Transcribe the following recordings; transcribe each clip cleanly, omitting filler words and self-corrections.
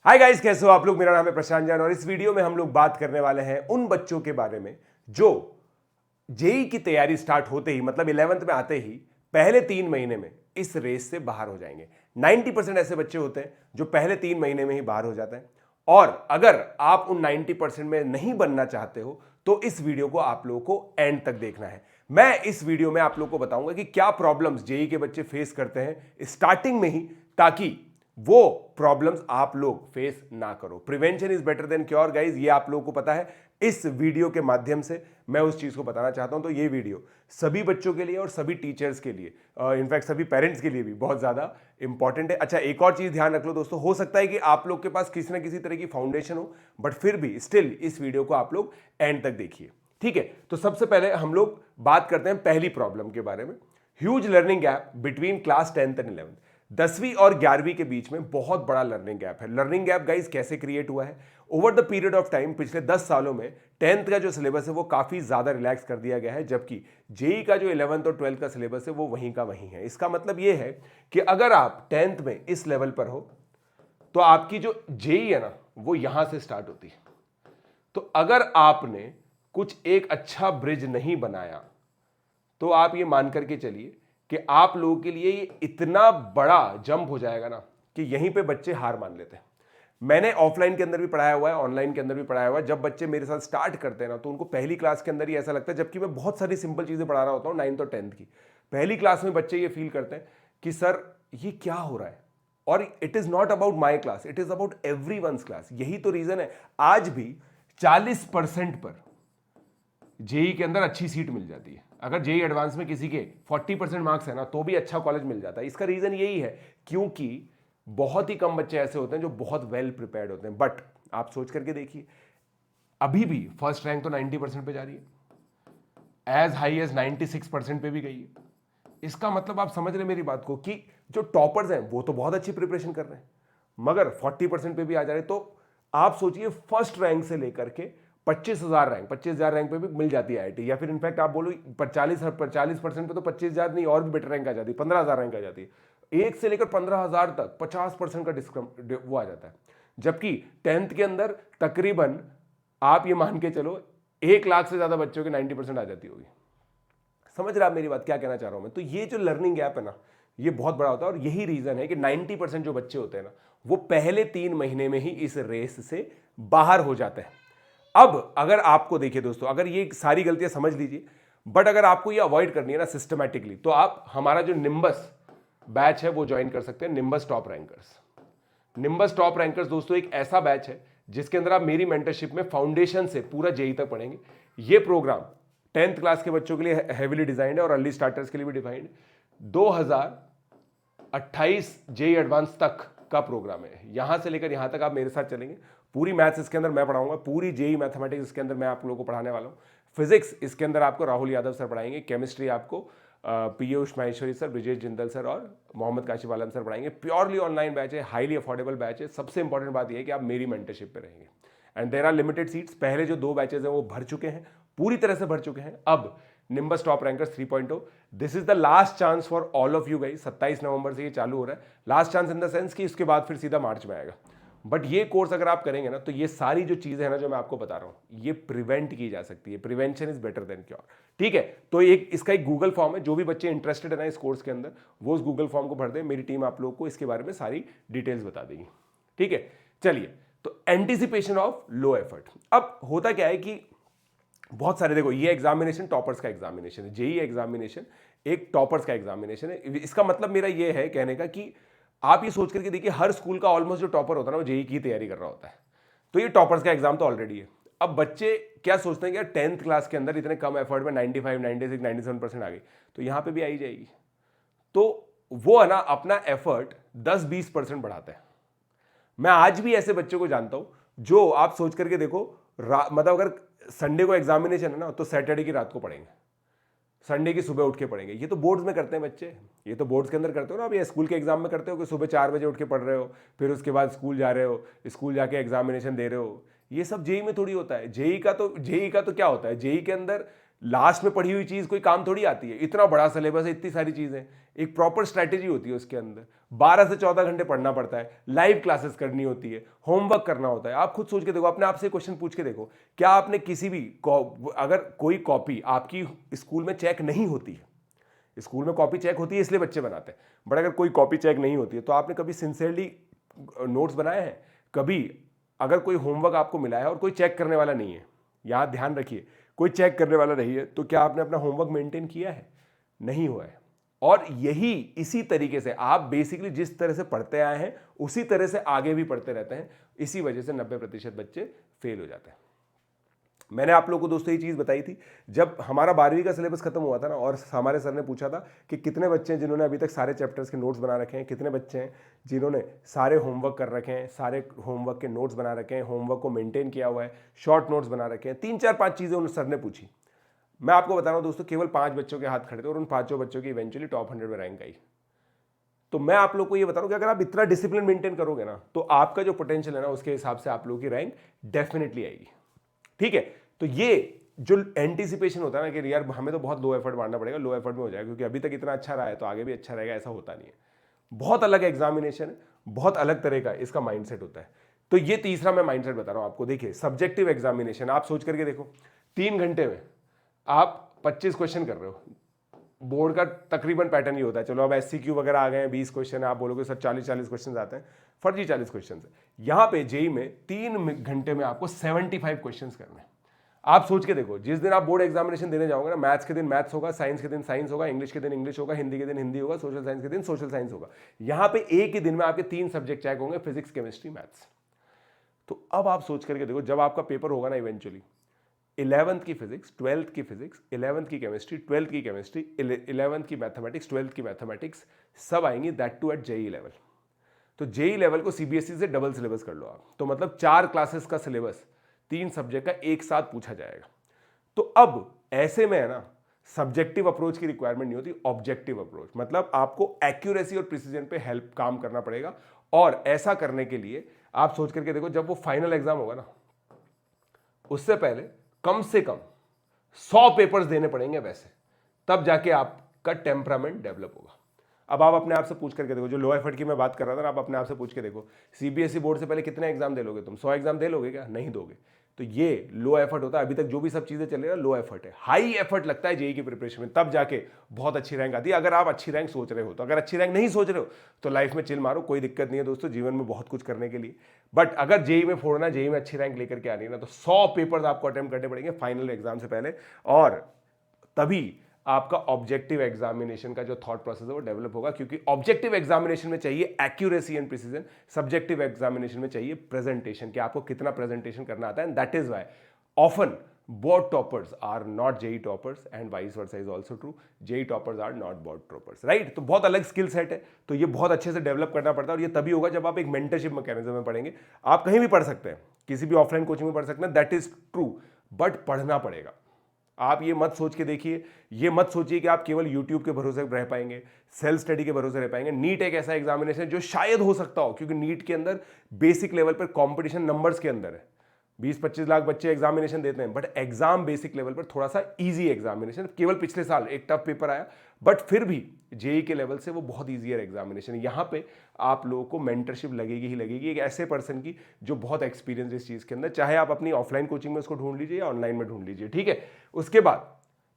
Hi guys, कैसे हो आप लोग। मेरा नाम है प्रशांत जान और इस वीडियो में हम लोग बात करने वाले हैं उन बच्चों के बारे में जो जेई की तैयारी स्टार्ट होते ही मतलब 11th में आते ही पहले 3 महीने में इस रेस से बाहर हो जाएंगे। 90% ऐसे बच्चे होते हैं जो पहले 3 महीने में ही बाहर हो जाते हैं। और अगर आप उन 90% में नहीं बनना चाहते हो तो इस वीडियो को आप लोगों को एंड तक देखना है। मैं इस वीडियो में आप लोगों को बताऊंगा कि क्या प्रॉब्लम्स जेई के बच्चे फेस करते हैं स्टार्टिंग में ही, ताकि वो प्रॉब्लम्स आप लोग फेस ना करो। Prevention is better than cure guys, ये आप लोगों को पता है। इस वीडियो के माध्यम से मैं उस चीज को बताना चाहता हूं। तो ये वीडियो सभी बच्चों के लिए और सभी टीचर्स के लिए, इनफैक्ट सभी पेरेंट्स के लिए भी बहुत ज्यादा इंपॉर्टेंट है। अच्छा, एक और चीज ध्यान रख लो दोस्तों, हो सकता है कि आप लोग के पास किसी ना किसी तरह की फाउंडेशन हो, बट फिर भी स्टिल इस वीडियो को आप लोग एंड तक देखिए, ठीक है। तो सबसे पहले हम लोग बात करते हैं पहली प्रॉब्लम के बारे में। Huge learning gap between class 10th and 11th। 10वीं और 11वीं के बीच में बहुत बड़ा लर्निंग गैप है। लर्निंग गैप गाइस कैसे क्रिएट हुआ है? Over the period of time, पिछले 10 सालों में 10th का जो सिलेबस है वो काफी ज्यादा रिलैक्स कर दिया गया है, जबकि जेई का जो 11th और 12th का सिलेबस है वो वहीं का वहीं है। इसका मतलब ये है कि अगर आप 10th में इस लेवल पर हो तो आपकी जो जेई है ना वो यहां से स्टार्ट होती है। तो अगर आपने कुछ एक अच्छा ब्रिज नहीं बनाया तो आप ये मान करके चलिए कि आप लोगों के लिए ये इतना बड़ा जंप हो जाएगा ना कि यहीं पे बच्चे हार मान लेते हैं। मैंने ऑफलाइन के अंदर भी पढ़ाया हुआ है, ऑनलाइन के अंदर भी पढ़ाया हुआ है। जब बच्चे मेरे साथ स्टार्ट करते हैं ना तो उनको पहली क्लास के अंदर ही ऐसा लगता है, जबकि मैं बहुत सारी सिंपल चीजें पढ़ा रहा होता हूँ 9th और 10th की। पहली क्लास में बच्चे ये फील करते हैं कि सर ये क्या हो रहा है, और it is not about my class, it is about every once class. यही तो रीजन है आज भी 40% पर जेई के अंदर अच्छी सीट मिल जाती है। अगर जेई एडवांस में किसी के 40% मार्क्स है ना तो भी अच्छा कॉलेज मिल जाता है। इसका रीजन यही है क्योंकि बहुत ही कम बच्चे ऐसे होते हैं जो बहुत वेल प्रिपेयर्ड होते हैं। बट आप सोच करके देखिए, अभी भी फर्स्ट रैंक तो 90% पे जा रही है, एज हाई एज 96% पे भी गई है। इसका मतलब आप समझ रहे मेरी बात को कि जो टॉपर्स हैं वो तो बहुत अच्छी प्रिपरेशन कर रहे हैं, मगर 40% पे भी आ जा रहे। तो आप सोचिए, फर्स्ट रैंक से लेकर के 25,000 रैंक पे भी मिल जाती है आईआईटी, या फिर इनफैक्ट आप बोलो 40% पे तो 25,000 नहीं और भी बेटर रैंक आ जाती है, 15,000 रैंक आ जाती है। 1 से लेकर 15,000 तक 50% का डिस्काउंट वो आ जाता है। जबकि 10th के अंदर तकरीबन आप ये मान के चलो 1 लाख से ज्यादा बच्चों के 90% आ जाती होगी। समझ रहे आप मेरी बात, क्या कहना चाह रहा हूं मैं? तो ये जो लर्निंग गैप है ना ये बहुत बड़ा होता है, और यही रीजन है कि 90% जो बच्चे होते हैं ना वो पहले 3 महीने में ही इस रेस से बाहर हो जाते हैं। अब अगर आपको देखिए दोस्तों, अगर ये सारी गलतियां समझ लीजिए, बट अगर आपको ये अवॉइड करनी है ना सिस्टमैटिकली, तो आप हमारा जो निम्बस बैच है वो ज्वाइन कर सकते हैं, nimbus top rankers. Nimbus top rankers दोस्तों एक ऐसा बैच है जिसके अंदर आप मेरी मेंटरशिप में फाउंडेशन से पूरा जेई तक पढ़ेंगे। ये प्रोग्राम 10th क्लास के बच्चों के लिए हैवीली डिजाइंड है और अर्ली स्टार्टर्स के लिए भी डिजाइंड। 2028 जेई एडवांस तक का प्रोग्राम है। यहां से लेकर यहां तक आप मेरे साथ चलेंगे। पूरी मैथ्स इसके अंदर मैं पढ़ाऊंगा, पूरी जेई मैथमेटिक्स इसके अंदर मैं आप लोगों को पढ़ाने वाला हूं। फिजिक्स इसके अंदर आपको राहुल यादव सर पढ़ाएंगे। केमिस्ट्री आपको पीयूष माहेश्वरी सर, ब्रिजेश जिंदल सर और मोहम्मद काशिफ आलम सर पढ़ाएंगे। प्योरली ऑनलाइन बैच है, हाईली अफोर्डेबल बैच है। सबसे इंपॉर्टेंट बात यह है कि आप मेरी मेंटरशिप पे रहेंगे and there are limited seats. पहले जो 2 बैचेज हैं वो भर चुके हैं, पूरी तरह से भर चुके हैं। अब nimbus top rankers 3.0, this is the last chance for all of you guys. 27 नवंबर से ये चालू हो रहा है। Last chance in the sense कि इसके बाद फिर सीधा मार्च में आएगा। बट ये कोर्स अगर आप करेंगे ना तो ये सारी जो चीजें हैं ना जो मैं आपको बता रहा हूं ये प्रिवेंट की जा सकती है। Prevention is better than cure, ठीक है। तो इसका एक गूगल फॉर्म है, जो भी बच्चे इंटरेस्टेड है ना इस कोर्स के अंदर वो उस गूगल फॉर्म को भर दें। मेरी टीम आप लोगों को इसके बारे में सारी डिटेल्स बता देगी, ठीक है। चलिए, तो एंटिसिपेशन ऑफ लो एफर्ट। अब होता क्या है कि बहुत सारे, देखो ये एग्जामिनेशन टॉपर्स का एग्जामिनेशन है, जेई एग्जामिनेशन एक टॉपर्स का एग्जामिनेशन है। इसका मतलब मेरा ये है कहने का कि आप ये सोच करके देखिए, हर स्कूल का ऑलमोस्ट जो टॉपर होता है ना वो जेई की तैयारी कर रहा होता है। तो ये टॉपर्स का एग्जाम तो ऑलरेडी है। अब बच्चे क्या सोचते हैं कि 10th क्लास के अंदर इतने कम एफर्ट में 95, 96, 97% आ गई तो यहां पे भी आई जाएगी। तो वो है ना अपना एफर्ट 10-20% बढ़ाते हैं। मैं आज भी ऐसे बच्चों को जानता हूं जो आप सोच करके देखो, मतलब अगर संडे को एग्जामिनेशन है ना तो सैटरडे की रात को पढ़ेंगे, संडे की सुबह उठ के पढ़ेंगे। ये तो बोर्ड्स में करते हैं बच्चे, ये तो बोर्ड्स के अंदर करते हो ना। अब ये स्कूल के एग्जाम में करते हो कि सुबह 4 बजे उठ के पढ़ रहे हो, फिर उसके बाद स्कूल जा रहे हो, स्कूल जाके एग्जामिनेशन दे रहे हो। ये सब जेई में थोड़ी होता है। जेई का तो क्या होता है, जेई के अंदर लास्ट में पढ़ी हुई चीज कोई काम थोड़ी आती है, इतना बड़ा सिलेबस है, इतनी सारी चीजें, एक प्रॉपर स्ट्रैटेजी होती है उसके अंदर, 12 से 14 घंटे पढ़ना पड़ता है, लाइव क्लासेस करनी होती है, होमवर्क करना होता है। आप खुद सोच के देखो, अपने आप से क्वेश्चन पूछ के देखो, क्या आपने किसी भी अगर कोई कॉपी आपकी स्कूल में चेक नहीं होती है, स्कूल में कॉपी चेक होती है इसलिए बच्चे बनाते हैं, बट अगर कोई कॉपी चेक नहीं होती है तो आपने कभी सिंसियरली नोट्स बनाए हैं? कभी अगर कोई होमवर्क आपको मिला है और कोई चेक करने वाला नहीं है, यहां ध्यान रखिए, कोई चेक करने वाला नहीं है, तो क्या आपने अपना होमवर्क मेंटेन किया है? नहीं हुआ है। और यही इसी तरीके से आप बेसिकली जिस तरह से पढ़ते आए हैं उसी तरह से आगे भी पढ़ते रहते हैं, इसी वजह से 90% बच्चे फेल हो जाते हैं। मैंने आप लोगों को दोस्तों ये चीज़ बताई थी, जब हमारा 12वीं का सिलेबस खत्म हुआ था ना, और हमारे सर ने पूछा था कि कितने बच्चे हैं जिन्होंने अभी तक सारे चैप्टर्स के नोट्स बना रखे हैं, कितने बच्चे हैं जिन्होंने सारे होमवर्क कर रखे हैं, सारे होमवर्क के नोट्स बना रखे हैं, होमवर्क को मेंटेन किया हुआ है, शॉर्ट नोट्स बना रखे हैं, 3-4-5 चीज़ें उन सर ने पूछी। मैं आपको बता रहा हूँ दोस्तों, केवल 5 बच्चों के हाथ खड़े थे और उन 5 बच्चों की इवेंचुअली टॉप 100 में रैंक आई। तो मैं आप लोग को ये बता रहा हूँ कि अगर आप इतना डिसिप्लिन मेंटेन करोगे ना, तो आपका जो पोटेंशियल है ना, उसके हिसाब से आप लोगों की रैंक डेफिनेटली आएगी। ठीक है, तो ये जो एंटीसिपेशन होता है ना कि यार हमें तो बहुत लो एफर्ट मारना पड़ेगा, लो एफर्ट में हो जाएगा, क्योंकि अभी तक इतना अच्छा रहा है तो आगे भी अच्छा रहेगा, ऐसा होता नहीं है। बहुत अलग एग्जामिनेशन है, बहुत अलग तरह का इसका माइंडसेट होता है। तो ये तीसरा मैं माइंडसेट बता रहा हूं आपको। देखिए, सब्जेक्टिव एग्जामिनेशन, आप सोच करके देखो, 3 घंटे में आप 25 क्वेश्चन कर रहे हो। बोर्ड का तकरीबन पैटर्न ये होता है, चलो अब SCQ वगैरह आ गए हैं, 20 क्वेश्चन, आप बोलोगे सर 40 क्वेश्चन आते हैं, फर्जी 40 क्वेश्चन है। यहां पे जेई में 3 घंटे में आपको 75 क्वेश्चन करने हैं। आप सोच के देखो, जिस दिन आप बोर्ड एग्जामिनेशन देने जाओगे ना, मैथ्स के दिन मैथ्स होगा, साइंस के दिन साइंस होगा, इंग्लिश के दिन इंग्लिश होगा, हिंदी के दिन हिंदी होगा, सोशल साइंस के दिन सोशल साइंस होगा। यहां पे एक ही दिन में आपके 3 सब्जेक्ट चेक होंगे, फिजिक्स, केमिस्ट्री, मैथ्स। तो अब आप सोच करके देखो, जब आपका पेपर होगा ना इवेंचुअली, 11th की फिजिक्स, 12th की फिजिक्स, 11th की केमिस्ट्री, 12th की केमिस्ट्री, 11th की मैथमेटिक्स, 12th की मैथमेटिक्स, सब आएंगी, that too at JEE level. तो जेई लेवल को सीबीएसई से डबल सिलेबस कर लो आप, तो मतलब 4 क्लासेस का सिलेबस 3 सब्जेक्ट का एक साथ पूछा जाएगा। तो अब ऐसे में है ना, सब्जेक्टिव अप्रोच की रिक्वायरमेंट नहीं होती, ऑब्जेक्टिव अप्रोच, मतलब आपको एक्यूरेसी और प्रिसीजन पे हेल्प काम करना पड़ेगा। और ऐसा करने के लिए आप सोच करके देखो, जब वो फाइनल एग्जाम होगा ना, उससे पहले कम से कम 100 पेपर्स देने पड़ेंगे वैसे, तब जाके आपका टेम्परामेंट डेवलप होगा। अब आप अपने आप से पूछ करके देखो, जो लो एफर्ट की मैं बात कर रहा था ना, आप अपने आप से पूछ के देखो, सीबीएसई बोर्ड से पहले कितने एग्जाम दे लोगे तुम? 100 एग्जाम दे लोगे क्या? नहीं दोगे। तो ये लो एफर्ट होता है। अभी तक जो भी सब चीजें चल रही है लो एफर्ट है, हाई एफर्ट लगता है जेई की प्रिपरेशन में, तब जाके बहुत अच्छी रैंक आती है, अगर आप अच्छी रैंक सोच रहे हो तो। अगर अच्छी रैंक नहीं सोच रहे हो तो लाइफ में चिल मारो, कोई दिक्कत नहीं है दोस्तों, जीवन में बहुत कुछ करने के लिए। बट अगर जेई में फोड़ना, जेई में अच्छी रैंक लेकर के आनी है ना, तो 100 पेपर्स आपको अटेम्प्ट करने पड़ेंगे फाइनल एग्जाम से पहले, और तभी आपका ऑब्जेक्टिव एग्जामिनेशन का जो थॉट प्रोसेस है वो डेवलप होगा। क्योंकि ऑब्जेक्टिव एग्जामिनेशन में चाहिए accuracy and precision, subjective examination में चाहिए प्रेजेंटेशन, कि आपको कितना प्रेजेंटेशन करना आता है। And that is why often board toppers are not JEE toppers, and vice versa is also true, JEE toppers are not board toppers, right. तो बहुत अलग स्किल सेट है, तो ये बहुत अच्छे से डेवलप करना पड़ता है, और ये तभी होगा जब आप एक मेंटरशिप मैकेनिज्म में पढ़ेंगे। आप कहीं भी पढ़ सकते हैं, किसी भी ऑफलाइन कोचिंग में पढ़ सकते हैं, दैट इज ट्रू, बट पढ़ना पड़ेगा। आप ये मत सोच के देखिए, ये मत सोचिए कि आप केवल YouTube के भरोसे रह पाएंगे, सेल्फ स्टडी के भरोसे रह पाएंगे। नीट एक ऐसा एग्जामिनेशन जो शायद हो सकता हो, क्योंकि नीट के अंदर बेसिक लेवल पर कंपटीशन नंबर्स के अंदर है, 20-25 लाख बच्चे एग्जामिनेशन देते हैं, बट एग्जाम बेसिक लेवल पर थोड़ा सा इजी एग्जामिनेशन। केवल पिछले साल एक टफ पेपर आया, बट फिर भी जेई के लेवल से वो बहुत ईजियर एग्जामिनेशन है। यहाँ पे आप लोगों को मेंटरशिप लगेगी ही लगेगी, एक ऐसे पर्सन की जो बहुत एक्सपीरियंस इस चीज़ के अंदर, चाहे आप अपनी ऑफलाइन कोचिंग में उसको ढूंढ लीजिए या ऑनलाइन में ढूंढ लीजिए, ठीक है। उसके बाद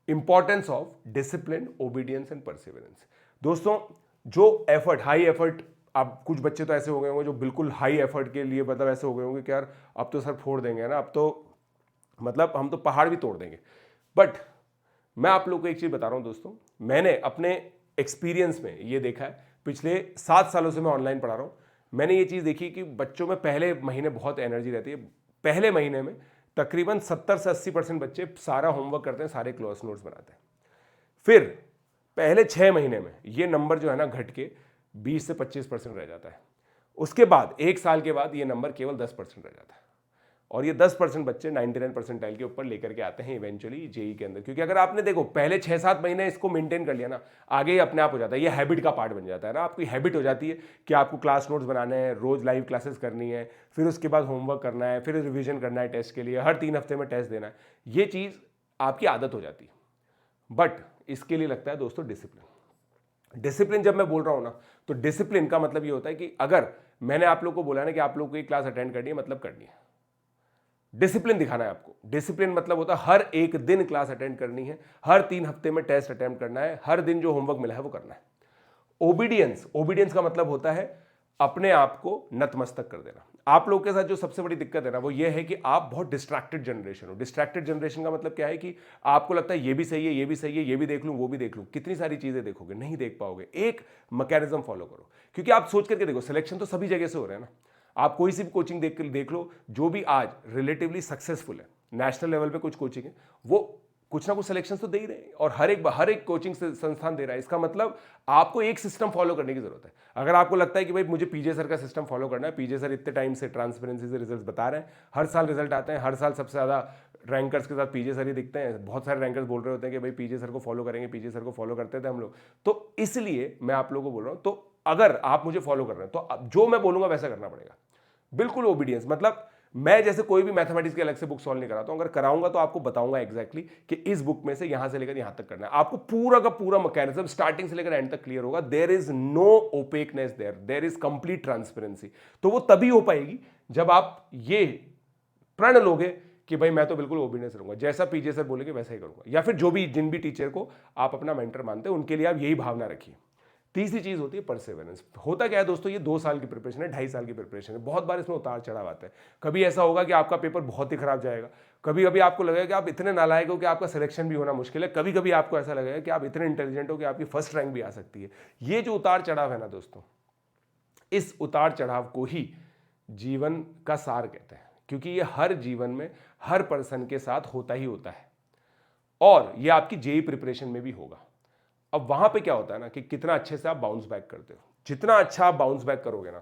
importance of discipline, obedience and perseverance. दोस्तों, जो एफर्ट, हाई एफर्ट, अब कुछ बच्चे तो ऐसे हो गए होंगे जो बिल्कुल हाई एफर्ट के लिए मतलब ऐसे हो गए होंगे कि यार अब तो सर फोड़ देंगे ना, अब तो मतलब हम तो पहाड़ भी तोड़ देंगे। बट मैं आप लोगों को एक चीज़ बता रहा हूँ दोस्तों, मैंने अपने एक्सपीरियंस में ये देखा है, पिछले 7 सालों से मैं ऑनलाइन पढ़ा रहा हूँ, मैंने ये चीज़ देखी कि बच्चों में पहले महीने बहुत एनर्जी रहती है। पहले महीने में तकरीबन 70 से 80% बच्चे सारा होमवर्क करते हैं, सारे क्लास नोट्स बनाते हैं। फिर पहले 6 महीने में ये नंबर जो है ना घट के 20 से 25% रह जाता है। उसके बाद 1 साल के बाद ये नंबर केवल 10% रह जाता है, और ये 10% बच्चे 99 परसेंटाइल के ऊपर लेकर के आते हैं इवेंचुअली जेई के अंदर। क्योंकि अगर आपने देखो पहले 6-7 महीने इसको मेंटेन कर लिया ना, आगे ही अपने आप हो जाता है, ये हैबिट का पार्ट बन जाता है ना, आपकी हैबिट हो जाती है कि आपको क्लास नोट्स बनाने हैं, रोज लाइव क्लासेस करनी है, फिर उसके बाद होमवर्क करना है, फिर रिविजन करना है टेस्ट के लिए, हर 3 हफ्ते में टेस्ट देना है, ये चीज़ आपकी आदत हो जाती है। बट इसके लिए लगता है दोस्तों डिसिप्लिन। डिसिप्लिन जब मैं बोल रहा हूं ना, तो डिसिप्लिन का मतलब ये होता है कि अगर मैंने आप लोग को बोला ना कि आप लोग को एक क्लास अटेंड करनी है, मतलब करनी है, डिसिप्लिन दिखाना है आपको। डिसिप्लिन मतलब होता है हर एक दिन क्लास अटेंड करनी है, हर 3 हफ्ते में टेस्ट अटेम्प्ट करना है, हर दिन जो होमवर्क मिला है वो करना है। ओबीडियंस, ओबीडियंस का मतलब होता है अपने आप को नतमस्तक कर देना। आप लोग के साथ जो सबसे बड़ी दिक्कत है ना, वो ये है कि आप बहुत डिस्ट्रैक्टेड जनरेशन हो। डिस्ट्रैक्टेड जनरेशन का मतलब क्या है कि आपको लगता है ये भी सही है, ये भी सही है, ये भी देख लूं, वो भी देख लूं। कितनी सारी चीजें देखोगे, नहीं देख पाओगे। एक मैकेनिज्म फॉलो करो, क्योंकि आप सोच करके देखो, सिलेक्शन तो सभी जगह से हो रहे हैं ना। आप कोई सी भी कोचिंग देख लो, जो भी आज रिलेटिवली सक्सेसफुल है, नेशनल लेवल पे कुछ कोचिंग है, वो कुछ ना कुछ सिलेक्शन तो दे ही रहे हैं, और हर एक कोचिंग संस्थान दे रहा है। इसका मतलब आपको एक सिस्टम फॉलो करने की जरूरत है। अगर आपको लगता है कि भाई मुझे पीजे सर का सिस्टम फॉलो करना है, पीजे सर इतने टाइम से ट्रांसपेरेंसी से रिजल्ट बता रहे हैं, हर साल रिजल्ट आते हैं, हर साल सबसे ज्यादा रैंकर्स के साथ पीजे सर ही दिखते हैं, बहुत सारे रैंकर्स बोल रहे होते हैं कि भाई पीजे सर को फॉलो करेंगे, पीजे सर को फॉलो करते थे हम लोग। तो इसलिए मैं आप लोगों को बोल रहा हूं, तो अगर आप मुझे फॉलो कर रहे हैं तो जो मैं बोलूंगा वैसा करना पड़ेगा। बिल्कुल ओबीडियंस, मतलब मैं जैसे कोई भी मैथमेटिक्स की अलग से बुक सॉल्व नहीं कराता हूं, अगर कराऊंगा तो आपको बताऊंगा एग्जैक्टली कि इस बुक में से यहां से लेकर यहां तक करना है। आपको पूरा का पूरा मैकेनिज्म स्टार्टिंग से लेकर एंड तक क्लियर होगा। There is no opaqueness, there is complete transparency. तो वो तभी हो पाएगी जब आप ये प्रण लोगे कि भाई मैं तो बिल्कुल ओबीडियंस रहूंगा, जैसा पीजे सर बोलेंगे वैसा ही करूंगा, या फिर जो भी जिन भी टीचर को आप अपना मेंटर मानते हैं उनके लिए आप यही भावना रखिए। तीसरी चीज होती है परसेवरेंस। होता क्या है दोस्तों, ये 2 साल की प्रिपरेशन है, 2.5 साल की प्रिपरेशन है। बहुत बार इसमें उतार चढ़ाव आता है। कभी ऐसा होगा कि आपका पेपर बहुत ही खराब जाएगा, कभी कभी आपको लगेगा कि आप इतने नालायक हो कि आपका सिलेक्शन भी होना मुश्किल है, कभी कभी आपको ऐसा लगेगा कि आप इतने इंटेलिजेंट हो कि आपकी फर्स्ट रैंक भी आ सकती है। ये जो उतार चढ़ाव है ना दोस्तों, इस उतार चढ़ाव को ही जीवन का सार कहते हैं, क्योंकि ये हर जीवन में हर पर्सन के साथ होता ही होता है, और ये आपकी जेई प्रिपरेशन में भी होगा। अब वहां पे क्या होता है ना कि कितना अच्छे से आप बाउंस बैक करते हो। जितना अच्छा आप बाउंस बैक करोगे ना,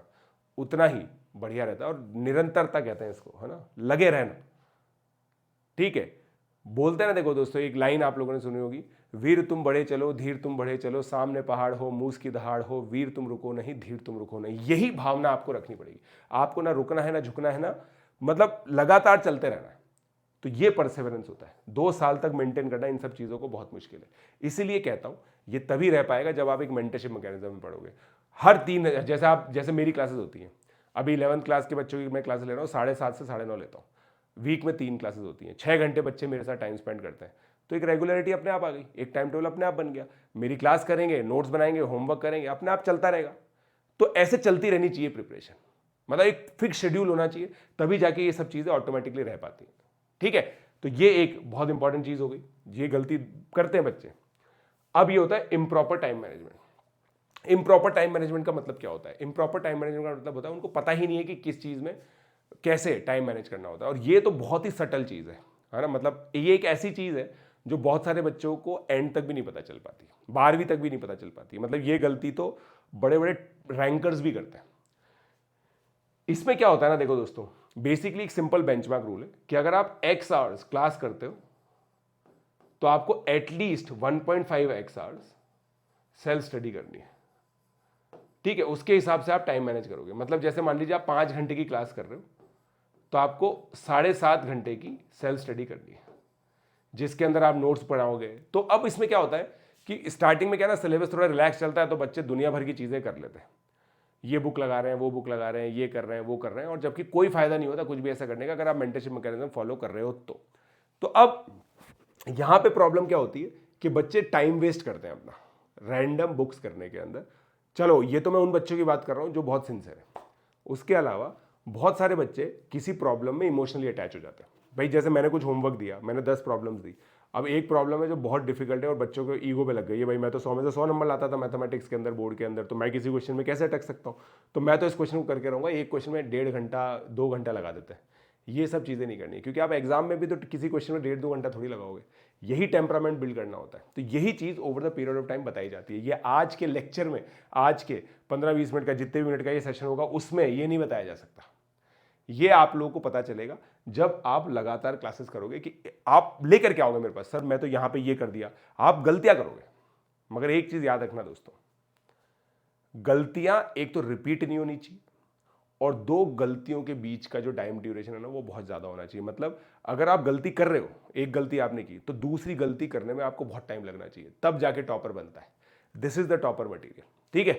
उतना ही बढ़िया रहता है। और निरंतरता कहते हैं इसको, है ना, लगे रहना। ठीक है, बोलते हैं ना, देखो दोस्तों, एक लाइन आप लोगों ने सुनी होगी, वीर तुम बढ़े चलो, धीर तुम बढ़े चलो, सामने पहाड़ हो, मूस की दहाड़ हो, वीर तुम रुको नहीं, धीर तुम रुको नहीं। यही भावना आपको रखनी पड़ेगी। आपको ना रुकना है ना झुकना है, ना मतलब लगातार चलते रहना है। तो ये परसेवरेंस होता है। 2 साल तक मेंटेन करना इन सब चीजों को बहुत मुश्किल है। इसीलिए कहता हूं ये तभी रह पाएगा जब आप एक मेंटरशिप मैकेनिज्म में पढ़ोगे। हर 3, जैसे मेरी क्लासेस होती हैं, अभी 11th क्लास के बच्चों की मैं क्लास ले रहा हूँ, 7:30 से 9:30 लेता हूँ। वीक में 3 क्लासेस होती हैं, 6 घंटे बच्चे मेरे साथ टाइम स्पेंड करते हैं। तो एक रेगुलरिटी अपने आप आ गई, एक टाइम टेबल अपने आप बन गया। मेरी क्लास करेंगे, नोट्स बनाएंगे, होमवर्क करेंगे, अपने आप चलता रहेगा। तो ऐसे चलती रहनी चाहिए प्रिपरेशन, मतलब एक फिक्स शेड्यूल होना चाहिए, तभी जाके ये सब चीजें ऑटोमेटिकली रह पाती हैं। ठीक है, तो ये एक बहुत इंपॉर्टेंट चीज हो गई, ये गलती करते हैं बच्चे। अब ये होता है improper time management. Improper time management का मतलब क्या होता है? इम्प्रॉपर टाइम मैनेजमेंट का मतलब होता है उनको पता ही नहीं है कि किस चीज में कैसे टाइम मैनेज करना होता है। और ये तो बहुत ही सटल चीज है ना, मतलब ये एक ऐसी चीज है जो बहुत सारे बच्चों को एंड तक भी नहीं पता चल पाती, 12वीं तक भी नहीं पता चल पाती। मतलब ये गलती तो बड़े बड़े रैंकर्स भी करते हैं। इसमें क्या होता है ना, देखो दोस्तों, बेसिकली एक सिंपल बेंचमार्क रूल है कि अगर आप x आवर्स क्लास करते हो तो आपको at least 1.5 x hours self study करनी है। ठीक है, उसके हिसाब से आप टाइम मैनेज करोगे। मतलब जैसे मान लीजिए आप 5 घंटे की क्लास कर रहे हो तो आपको 7.5 घंटे की सेल्फ स्टडी करनी है, जिसके अंदर आप नोट्स पढ़ाओगे। तो अब इसमें क्या होता है कि स्टार्टिंग में क्या ना, सिलेबस थोड़ा रिलैक्स चलता है तो बच्चे दुनिया भर की चीजें कर लेते हैं, ये बुक लगा रहे हैं, वो बुक लगा रहे हैं, ये कर रहे हैं, वो कर रहे हैं, और जबकि कोई फायदा नहीं होता कुछ भी ऐसा करने का अगर आप मेंटरशिप मैकेनिज्म फॉलो कर रहे हो तो अब यहां पे प्रॉब्लम क्या होती है कि बच्चे टाइम वेस्ट करते हैं अपना रैंडम बुक्स करने के अंदर। चलो, ये तो मैं उन बच्चों की बात कर रहा हूं जो बहुत सिंसियर है। उसके अलावा बहुत सारे बच्चे किसी प्रॉब्लम में इमोशनली अटैच हो जाते हैं। भाई जैसे मैंने कुछ होमवर्क दिया, मैंने 10 प्रॉब्लम्स दी, अब एक प्रॉब्लम है जो बहुत डिफिकल्ट है और बच्चों को ईगो पे लग गई है, भाई मैं तो 100 में से 100 नंबर लाता था मैथमेटिक्स के अंदर बोर्ड के अंदर, तो मैं किसी क्वेश्चन में कैसे अटक सकता हूँ? तो मैं तो इस क्वेश्चन को करके रहूँगा। एक क्वेश्चन में 1.5 घंटा 2 घंटा लगा देते हैं। ये सब चीज़ें नहीं करनी, क्योंकि आप एग्जाम में भी तो किसी क्वेश्चन में 1.5-2 घंटा थोड़ी लगाओगे। यही टेम्परामेंट बिल्ड करना होता है। तो यही चीज़ over the period of time बताई जाती है। ये आज के लेक्चर में, आज के 15-20 मिनट का जितने भी मिनट का ये सेशन होगा उसमें ये नहीं बताया जा सकता। ये आप लोगों को पता चलेगा जब आप लगातार क्लासेस करोगे कि आप लेकर के आओगे मेरे पास, सर मैं तो यहां पे ये कर दिया। आप गलतियां करोगे, मगर एक चीज याद रखना दोस्तों, गलतियां एक तो रिपीट नहीं होनी चाहिए, और 2 गलतियों के बीच का जो टाइम ड्यूरेशन है ना वो बहुत ज़्यादा होना चाहिए। मतलब अगर आप गलती कर रहे हो, एक गलती आपने की, तो दूसरी गलती करने में आपको बहुत टाइम लगना चाहिए, तब जाके टॉपर बनता है। This is the topper material, ठीक है।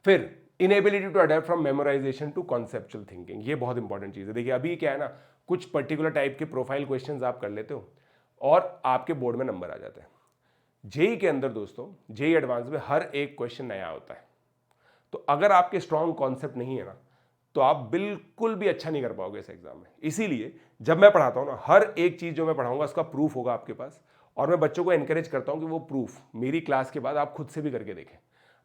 फिर inability to adapt from memorization to conceptual thinking, ये बहुत इंपॉर्टेंट चीज़ है। देखिए अभी क्या है ना, कुछ पर्टिकुलर टाइप के प्रोफाइल क्वेश्चंस आप कर लेते हो और आपके बोर्ड में नंबर आ जाते हैं। जेई के अंदर दोस्तों, जेई एडवांस में हर एक क्वेश्चन नया होता है, तो अगर आपके स्ट्रॉन्ग कॉन्सेप्ट नहीं है ना, तो आप बिल्कुल भी अच्छा नहीं कर पाओगे इस एग्जाम में। इसीलिए जब मैं पढ़ाता हूं ना, हर एक चीज जो मैं पढ़ाऊंगा उसका प्रूफ होगा आपके पास, और मैं बच्चों को एनकरेज करता हूं कि वो प्रूफ मेरी क्लास के बाद आप खुद से भी करके देखें।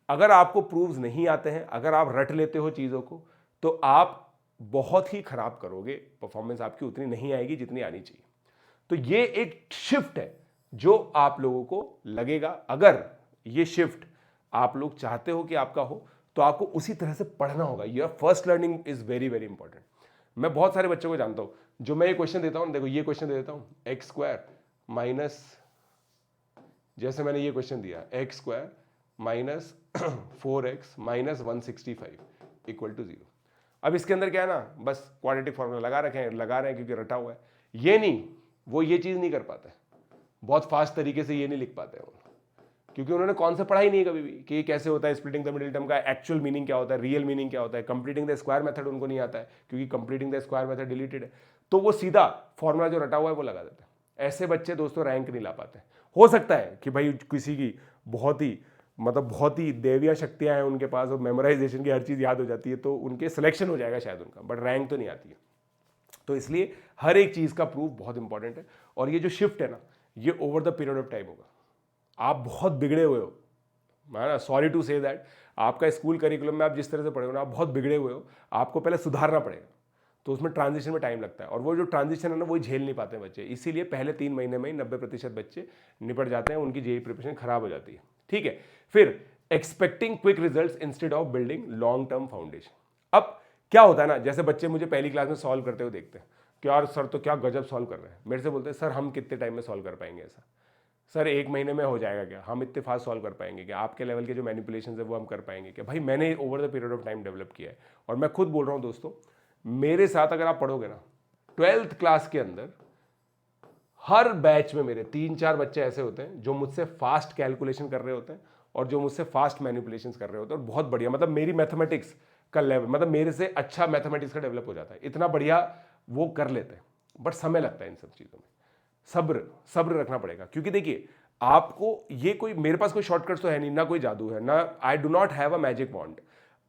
अगर आपको प्रूफ्स नहीं आते हैं, अगर आप रट लेते हो चीजों को, तो आप बहुत ही खराब करोगे, परफॉर्मेंस आपकी उतनी नहीं आएगी जितनी आनी चाहिए। तो ये एक शिफ्ट है जो आप लोगों को लगेगा। अगर ये शिफ्ट आप लोग चाहते हो कि आपका हो, तो आपको उसी तरह से पढ़ना होगा। Your first learning is very very important. मैं बहुत सारे बच्चों को जानता हूं, जो मैं ये क्वेश्चन देता हूं, देखो ये क्वेश्चन दे देता हूं, एक्स स्क्वायर माइनस, जैसे मैंने ये क्वेश्चन दिया, x square minus 4x minus 165 equal to 0। अब इसके अंदर क्या है ना, बस क्वाड्रेटिक फॉर्मूला लगा रहे हैं क्योंकि रटा हुआ है। ये नहीं, वो ये चीज नहीं कर पाते, बहुत फास्ट तरीके से ये नहीं लिख पाते हैं, क्योंकि उन्होंने कौन सा पढ़ा ही नहीं कभी भी कि ये कैसे होता है, स्प्लिटिंग द मिडिल टर्म का एक्चुअल मीनिंग क्या होता है, रियल मीनिंग क्या होता है, कंप्लीटिंग द स्क्वायर मेथड उनको नहीं आता है, क्योंकि completing the square method deleted है। तो वो सीधा फॉर्मूला जो रटा हुआ है वो लगा देते हैं। ऐसे बच्चे दोस्तों रैंक नहीं ला पाते। हो सकता है कि भाई किसी की बहुत ही देविया शक्तियां हैं उनके पास और मेमोराइजेशन की हर चीज़ याद हो जाती है, तो उनके सिलेक्शन हो जाएगा शायद उनका, बट रैंक तो नहीं आती है। तो इसलिए हर एक चीज़ का प्रूफ बहुत इंपॉर्टेंट है। और ये जो शिफ्ट है ना, ये over the period of time होगा। आप बहुत बिगड़े हुए हो, मैं सॉरी टू से दैट, आपका स्कूल करिकुलम में आप जिस तरह से पढ़े हो ना, आप बहुत बिगड़े हुए हो, आपको पहले सुधारना पड़ेगा। तो उसमें ट्रांजिशन में टाइम लगता है, और वो जो ट्रांजिशन है ना, वो झेल नहीं पाते बच्चे। इसीलिए पहले 3 महीने में ही 90% बच्चे निपट जाते हैं, उनकी जेई प्रिपरेशन खराब हो जाती है, ठीक है। फिर expecting quick results instead of building long term foundation. अब क्या होता है ना, जैसे बच्चे मुझे पहली क्लास में सॉल्व करते हुए देखते हैं कि यार सर तो क्या गजब सॉल्व कर रहे हैं, मेरे से बोलते हैं सर हम कितने टाइम में सॉल्व कर पाएंगे ऐसा, सर 1 महीने में हो जाएगा क्या, हम इतने फास्ट सॉल्व कर पाएंगे क्या, आपके लेवल के जो मैनिपुलेशंस है वो हम कर पाएंगे क्या। भाई मैंने over the period of time develop किया है, और मैं खुद बोल रहा हूँ दोस्तों, मेरे साथ अगर आप पढ़ोगे ना 12th क्लास के अंदर, हर बैच में मेरे 3-4 बच्चे ऐसे होते हैं जो मुझसे फास्ट कैलकुलेशन कर रहे होते हैं और जो मुझसे फास्ट मैनिपुलेशंस कर रहे होते हैं, और बहुत बढ़िया, मतलब मेरी मैथमेटिक्स का लेवल, मतलब मेरे से अच्छा मैथमेटिक्स का डेवलप हो जाता है, इतना बढ़िया वो कर लेते हैं। बट समय लगता है इन सब चीज़ों में, सब्र रखना पड़ेगा। क्योंकि देखिए आपको ये कोई, मेरे पास कोई शॉर्टकट्स तो है नहीं, ना कोई जादू है ना, I do not have a magic wand.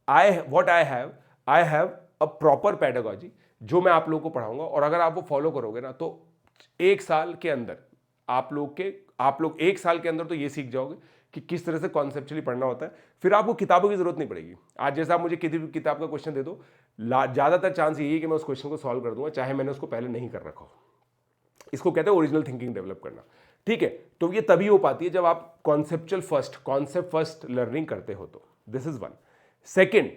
I have a proper pedagogy जो मैं आप लोगों को पढ़ाऊंगा, और अगर आप वो फॉलो करोगे ना, तो 1 साल के अंदर आप लोग 1 साल के अंदर तो ये सीख जाओगे कि किस तरह से कॉन्सेप्चुअली पढ़ना होता है। फिर आपको किताबों की जरूरत नहीं पड़ेगी। आज जैसा आप मुझे किसी भी किताब का क्वेश्चन दे दो, ज्यादातर चांस यही है कि मैं उस क्वेश्चन को सॉल्व कर दूंगा, चाहे मैंने उसको पहले नहीं कर रखा हो। इसको कहते हैं ओरिजिनल थिंकिंग डेवलप करना, ठीक है। तो ये तभी हो पाती है जब आप कॉन्सेप्ट फर्स्ट लर्निंग करते हो। तो दिस इज वन। सेकेंड,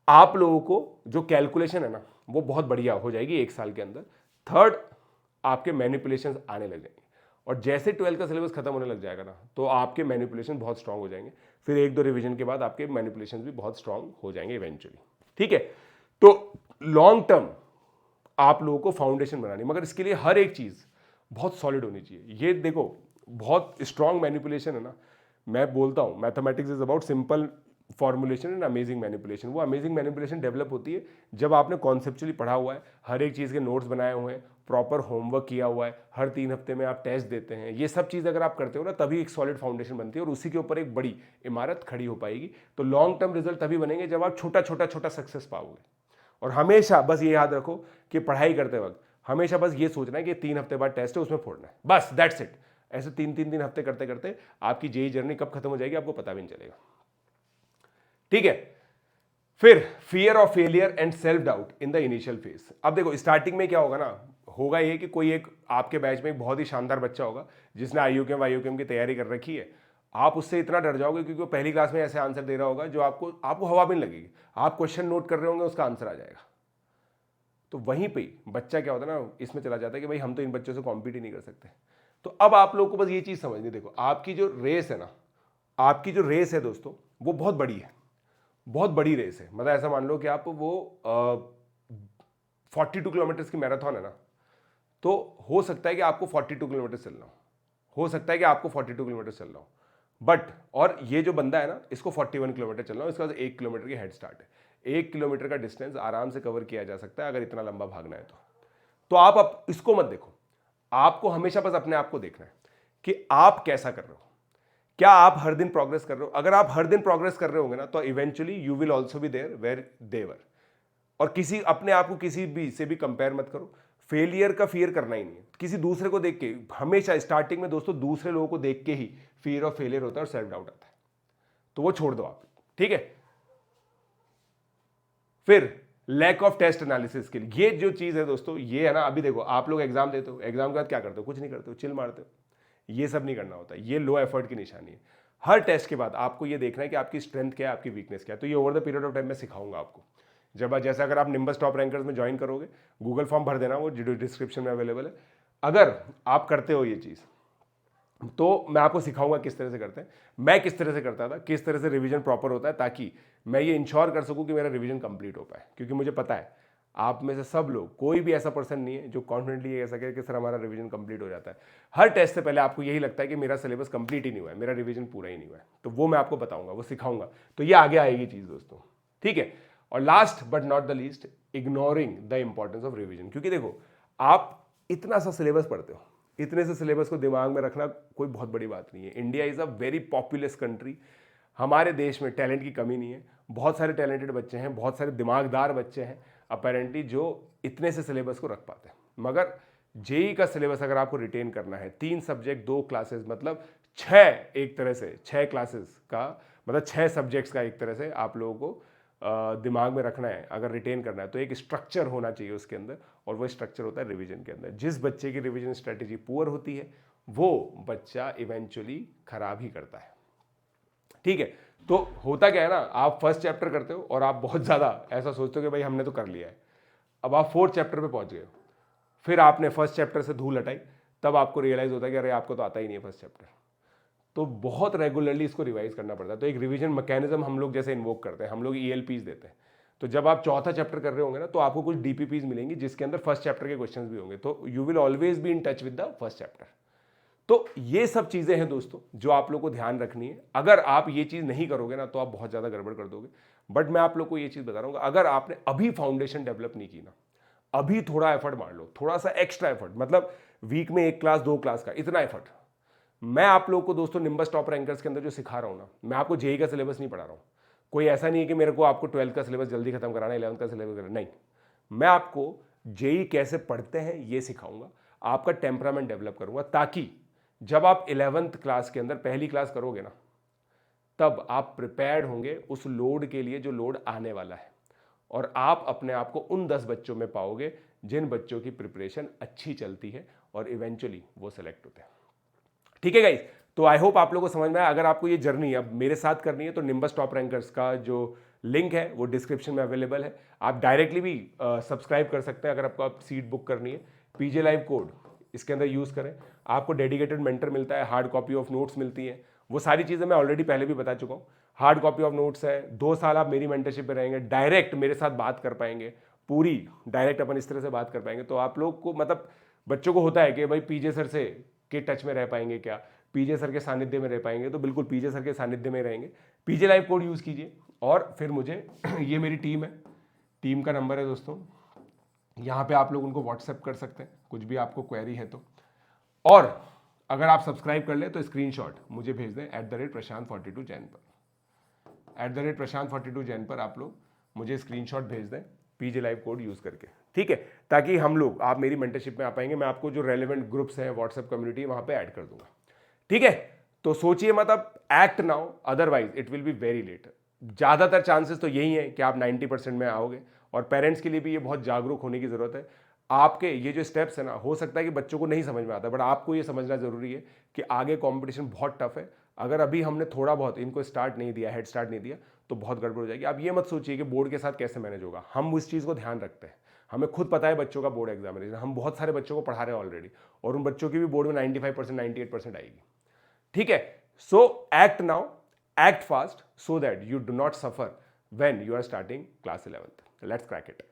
आप लोगों को जो कैलकुलेशन है ना वो बहुत बढ़िया हो जाएगी 1 साल के अंदर। थर्ड, आपके मैनिपुलेशंस आने लग जाएंगे, और जैसे 12th का सिलेबस खत्म होने लग जाएगा ना, तो आपके मैनिपुलेशन बहुत स्ट्रांग हो जाएंगे। फिर 1-2 रिवीजन के बाद आपके मैनिपुलेशंस भी बहुत स्ट्रांग हो जाएंगे इवेंचुअली, ठीक है। तो लॉन्ग टर्म आप लोगों को फाउंडेशन बनानी, मगर इसके लिए हर एक चीज बहुत सॉलिड होनी चाहिए। ये देखो बहुत स्ट्रांग मैनिपुलेशन है ना, मैं बोलता हूं mathematics is about simple formulation and amazing manipulation. वो अमेजिंग मैनिपुलेशन डेवलप होती है जब आपने कॉन्सेप्चुअली पढ़ा हुआ है, हर एक चीज़ के नोट्स बनाए हुए हैं, प्रॉपर होमवर्क किया हुआ है, हर 3 हफ्ते में आप टेस्ट देते हैं। ये सब चीज़ अगर आप करते हो ना, तभी एक सॉलिड फाउंडेशन बनती है, और उसी के ऊपर एक बड़ी इमारत खड़ी हो पाएगी। तो लॉन्ग टर्म रिजल्ट तभी बनेंगे जब आप छोटा सक्सेस पाओगे। और हमेशा बस ये याद रखो कि पढ़ाई करते वक्त हमेशा बस ये सोचना है कि 3 हफ्ते बाद टेस्ट है, उसमें फोड़ना है, बस दैट्स इट। ऐसे 3-3 हफ्ते करते करते आपकी जेई जर्नी कब खत्म हो जाएगी आपको पता भी नहीं चलेगा, ठीक है। फिर fear of failure and self doubt in the initial phase. अब देखो स्टार्टिंग में क्या होगा ना, होगा ये कि कोई एक आपके बैच में एक बहुत ही शानदार बच्चा होगा जिसने IUCAM की तैयारी कर रखी है। आप उससे इतना डर जाओगे क्योंकि वो पहली क्लास में ऐसे आंसर दे रहा होगा जो आपको हवा भी नहीं लगेगी। आप क्वेश्चन नोट कर रहे होंगे, उसका आंसर आ जाएगा। तो वहीं पे बच्चा क्या होता है ना, इसमें चला जाता है कि भाई हम तो इन बच्चों से कॉम्पीट ही नहीं कर सकते। तो अब आप लोग को बस ये चीज समझनी, देखो आपकी जो रेस है ना, आपकी जो रेस है दोस्तों, वो बहुत बड़ी है, बहुत बड़ी रेस है, मतलब ऐसा मान लो कि आप वो 42 किलोमीटर की मैराथन है ना, तो हो सकता है कि आपको 42 किलोमीटर चलना हो सकता है कि आपको 42 किलोमीटर चलना हो, बट और ये जो बंदा है ना, इसको 41 किलोमीटर चलना हो, इसके बाद 1 किलोमीटर की हेड स्टार्ट है। 1 किलोमीटर का डिस्टेंस आराम से कवर किया जा सकता है अगर इतना लंबा भागना है तो आप अब इसको मत देखो, आपको हमेशा बस अपने आप को देखना है कि आप कैसा कर रहे हो, क्या आप हर दिन प्रोग्रेस कर रहे हो। अगर आप हर दिन प्रोग्रेस कर रहे होंगे ना, तो eventually you will also be there where they were. और किसी अपने आप को किसी भी से भी कंपेयर मत करो, फेलियर का फियर करना ही नहीं है किसी दूसरे को देख के। हमेशा स्टार्टिंग में दोस्तों दूसरे लोगों को देख के ही फियर ऑफ फेलियर होता है और सेल्फ डाउट आता है, तो वो छोड़ दो आप, ठीक है। फिर लैक ऑफ टेस्ट एनालिसिस के लिए ये जो चीज है दोस्तों, ये है ना, अभी देखो आप लोग एग्जाम देते हो, एग्जाम के बाद क्या करते हो, कुछ नहीं करते हो, चिल मारते हो, ये सब नहीं करना होता, ये लो एफर्ट की निशानी है। हर टेस्ट के बाद आपको ये देखना है कि आपकी स्ट्रेंथ क्या है, आपकी वीकनेस क्या है। तो ये over the period of time में सिखाऊंगा आपको। जब जैसे अगर आप निम्बस टॉप रैंकर्स में ज्वाइन करोगे, गूगल फॉर्म भर देना, वो डिस्क्रिप्शन में अवेलेबल है। अगर आप करते हो ये चीज़, तो मैं आपको सिखाऊंगा किस तरह से करते हैं, मैं किस तरह से करता था, किस तरह से रिवीजन प्रॉपर होता है, ताकि मैं ये इंश्योर कर सकूं कि मेरा रिवीजन कंप्लीट हो पाए। क्योंकि मुझे पता है आप में से सब लोग, कोई भी ऐसा पर्सन नहीं है जो कॉन्फिडेंटली ये कह सके कि सर हमारा रिवीजन कंप्लीट हो जाता है। हर टेस्ट से पहले आपको यही लगता है कि मेरा सिलेबस कंप्लीट ही नहीं हुआ है, मेरा रिवीजन पूरा ही नहीं हुआ है। तो वो मैं आपको बताऊंगा, वो सिखाऊंगा, तो ये आगे आएगी चीज़ दोस्तों, ठीक है। और last but not the least, ignoring the importance of revision. क्योंकि देखो, आप इतना सा सिलेबस पढ़ते हो, इतने से सिलेबस को दिमाग में रखना कोई बहुत बड़ी बात नहीं है। India is a very populace country, हमारे देश में टैलेंट की कमी नहीं है, बहुत सारे टैलेंटेड बच्चे हैं, बहुत सारे दिमागदार बच्चे हैं अपेरेंटली जो इतने से सिलेबस को रख पाते हैं। मगर जेई का सिलेबस अगर आपको रिटेन करना है, 3 सब्जेक्ट 2 क्लासेस, मतलब 6, एक तरह से 6 क्लासेस का, मतलब 6 सब्जेक्ट्स का एक तरह से आप लोगों को दिमाग में रखना है, अगर रिटेन करना है, तो एक स्ट्रक्चर होना चाहिए उसके अंदर, और वो स्ट्रक्चर होता है रिवीजन के अंदर। जिस बच्चे की रिवीजन स्ट्रेटेजी पुअर होती है, वो बच्चा इवेंचुअली खराब ही करता है, ठीक है। तो होता क्या है ना, आप फर्स्ट चैप्टर करते हो और आप बहुत ज़्यादा ऐसा सोचते हो कि भाई हमने तो कर लिया है, अब आप 4th चैप्टर पे पहुंच गए, फिर आपने फर्स्ट चैप्टर से धूल हटाई, तब आपको रियलाइज होता है कि अरे आपको तो आता ही नहीं है फर्स्ट चैप्टर। तो बहुत रेगुलरली इसको रिवाइज करना पड़ता है। तो एक रिवीजन मैकेनिज्म हम लोग जैसे इन्वोक करते हैं, हम लोग ELPs देते हैं। तो जब आप 4था चैप्टर कर रहे होंगे ना, तो आपको कुछ DPPs मिलेंगी जिसके अंदर फर्स्ट चैप्टर के क्वेश्चंस भी होंगे, तो you will always be in touch with the first chapter. तो ये सब चीजें हैं दोस्तों जो आप लोग को ध्यान रखनी है। अगर आप ये चीज नहीं करोगे ना, तो आप बहुत ज्यादा गड़बड़ कर दोगे। बट मैं आप लोग को ये चीज बता रहा हूँ, अगर आपने अभी फाउंडेशन डेवलप नहीं की ना, अभी थोड़ा एफर्ट मार लो, थोड़ा सा एक्स्ट्रा एफर्ट, मतलब वीक में 1 क्लास 2 क्लास का इतना एफर्ट। मैं आप लोगों को दोस्तों निम्बस टॉप रैंकर्स के अंदर जो सिखा रहा हूं ना, मैं आपको जेई का सिलेबस नहीं पढ़ा रहा हूं। कोई ऐसा नहीं है कि मेरे को आपको 12th का सिलेबस जल्दी खत्म कराना है, 11th का सिलेबस कराना, नहीं। मैं आपको जेई कैसे पढ़ते हैं ये सिखाऊंगा, आपका टेम्परामेंट डेवलप करूंगा, ताकि जब आप 11th क्लास के अंदर पहली क्लास करोगे ना, तब आप प्रिपेयर्ड होंगे उस लोड के लिए जो लोड आने वाला है, और आप अपने आप को उन 10 बच्चों में पाओगे जिन बच्चों की प्रिपरेशन अच्छी चलती है और इवेंचुअली वो सेलेक्ट होते हैं, ठीक है गाइस। तो आई होप आप लोगों को समझ में आया। अगर आपको ये जर्नी अब मेरे साथ करनी है, तो निम्बस टॉप रैंकर्स का जो लिंक है वो डिस्क्रिप्शन में अवेलेबल है, आप डायरेक्टली भी सब्सक्राइब कर सकते हैं। अगर आपको आप सीट बुक करनी है, PJ लाइव कोड इसके अंदर यूज़ करें, आपको डेडिकेटेड मेंटर मिलता है, हार्ड कॉपी ऑफ नोट्स मिलती है, वो सारी चीज़ें मैं ऑलरेडी पहले भी बता चुका हूँ। हार्ड कॉपी ऑफ नोट्स है, 2 साल आप मेरी मेंटरशिप में रहेंगे, डायरेक्ट मेरे साथ बात कर पाएंगे, पूरी डायरेक्ट अपन इस तरह से बात कर पाएंगे। तो आप लोग को, मतलब बच्चों को होता है कि भाई PJ सर से के टच में रह पाएंगे क्या, PJ सर के सानिध्य में रह पाएंगे, तो बिल्कुल PJ सर के सानिध्य में रहेंगे। PJ लाइव कोड यूज़ कीजिए, और फिर मुझे ये मेरी टीम है, टीम का नंबर है दोस्तों, यहाँ पे आप लोग उनको व्हाट्सएप कर सकते हैं कुछ भी आपको क्वेरी है तो। और अगर आप सब्सक्राइब कर ले तो स्क्रीनशॉट मुझे भेज दें @प्रशांत42 जैन पर, @प्रशांत42 जैन पर आप लोग मुझे स्क्रीनशॉट भेज दें PJ लाइव कोड यूज़ करके, ठीक है, ताकि हम लोग, आप मेरी मेंटरशिप में आ पाएंगे। मैं आपको जो रेलेवेंट ग्रुप्स हैं, व्हाट्सएप कम्युनिटी, वहाँ पे ऐड कर दूंगा, ठीक है। तो सोचिए मत, अब act now, otherwise it will be very late. ज़्यादातर चांसेस तो यही है कि आप 90% में आओगे, और पेरेंट्स के लिए भी ये बहुत जागरूक होने की ज़रूरत है। आपके ये जो स्टेप्स है ना, हो सकता है कि बच्चों को नहीं समझ में आता, बट आपको ये समझना ज़रूरी है कि आगे कॉम्पिटिशन बहुत टफ है। अगर अभी हमने थोड़ा बहुत इनको स्टार्ट नहीं दिया, हेड स्टार्ट नहीं दिया, तो बहुत गड़बड़ हो जाएगी। आप ये मत सोचिए कि बोर्ड के साथ कैसे मैनेज होगा, हम उस चीज़ को ध्यान रखते हैं, हमें खुद पता है बच्चों का बोर्ड एग्जामिनेशन, हम बहुत सारे बच्चों को पढ़ा रहे हैं ऑलरेडी, और उन बच्चों की भी बोर्ड में 95% 98% आएगी, ठीक है। So act now, act fast, so that you do not suffer when you are starting class 11th. Let's crack it.